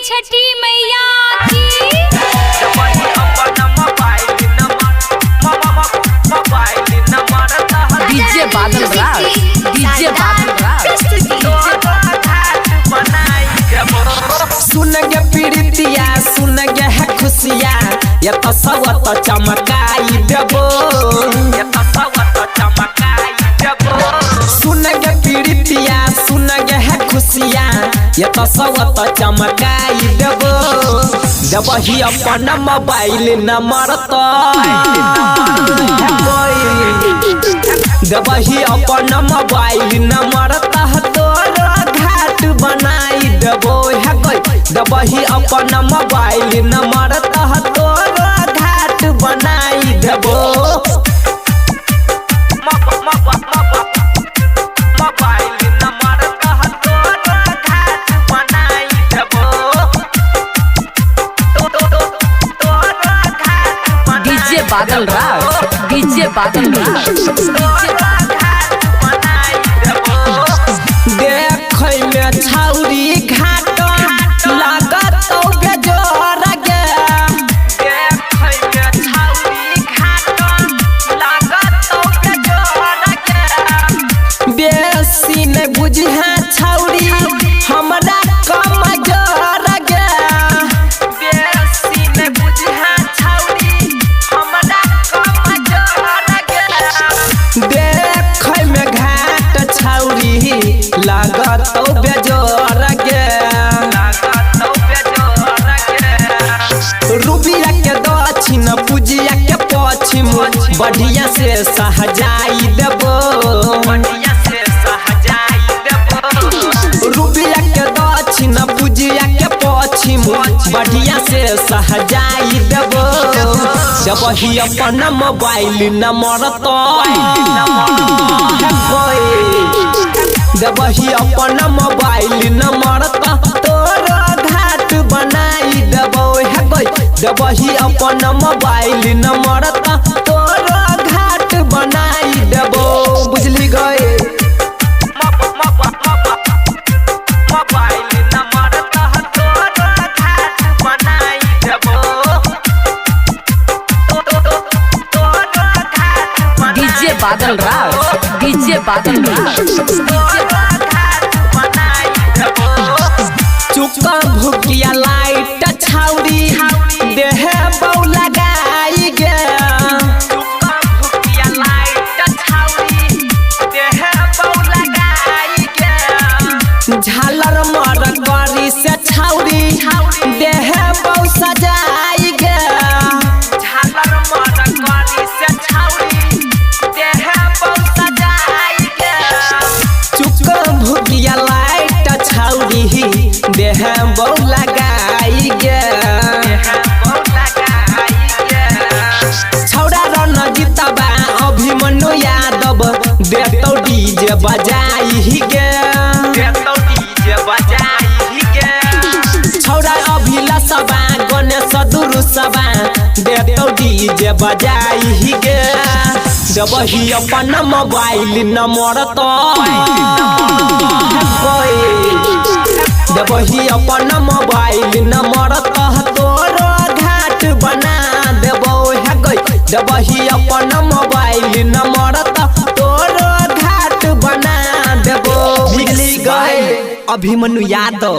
छठी मैया की। डीजे बादल राज, डीजे बादल राज। सुन गे पीड़ितिया, सुन गे है खुशिया, ये तो सब तो चमकाई देबो, ये तो सब तो चमकाई देबो। सुन गे पीड़ितिया, सुन गे है खुशिया, ये तो सब तो चमकाई देबो। देबही अपन मोबाइल नंबर तो देबही अपन मोबाइल नंबर तह तोर घाट बनाई देबो है कोई। देबही अपन मोबाइल नंबर तह तोर घाट बनाई देबो। डीजे बादल राज, डीजे बादल राज। देखै में छौरी घाट लागत बेजोर गे, देखै में छौरी घाट लागत बेजोर गे। बेसी ने बुझहा छौरी हमरा कमजोर गे, बेसी ने बुझहा छौरी हमरा कमजोर गे। देखै में घाट छौरी लागत बेजोर गे, लागत बेजोर गे। रुबिया के दक्षिण पूजिया के पश्चिम बढ़िया से सहजाई देबो, बढ़िया से सहजाई देबो। रुबिया के दक्षिण पूजिया के पश्चिम बढ़िया से सहजाई देबो। देबही अपन मोबाइल नंबर तो देबही अपन मोबाइल नंबर तोर घाट बनाई देबो है कोई। देबही अपन मोबाइल नंबर तोर घाट बनाई देबो, बुझली गए। मोबाइल नंबर तोर घाट बनाई देबो। डीजे बादल राज, डीजे बादल राज। चुका भुकिया लाइट छौरी देह बौ लगाई गे, चुका भुकिया लाइट छौरी देह बौ लगाई गे। झालर मर करी से छौरी देह बौ सजाई गे, झालर मर करी से छौरी देह बौ सजाई गे। चुका भुकिया लाइट छौरी देह बौ लगाई गे, छौड़ा रन जीतबा अभिमन्यु यादव देतौ डीजे बजाई गे, देतौ डीजे बजाई गे। छौड़ा अभिलाषबा गणेश दुरुसबा देतौ डीजे बजाई गे। देबही अपन मोबाइल नंबर तो देबही अपन मोबाइल नंबर तह तोर घाट बना देबो है कोई। देबही अपन मोबाइल नंबर तोर घाट बना देबो, बुझली गए। अभिमन्यु यादव।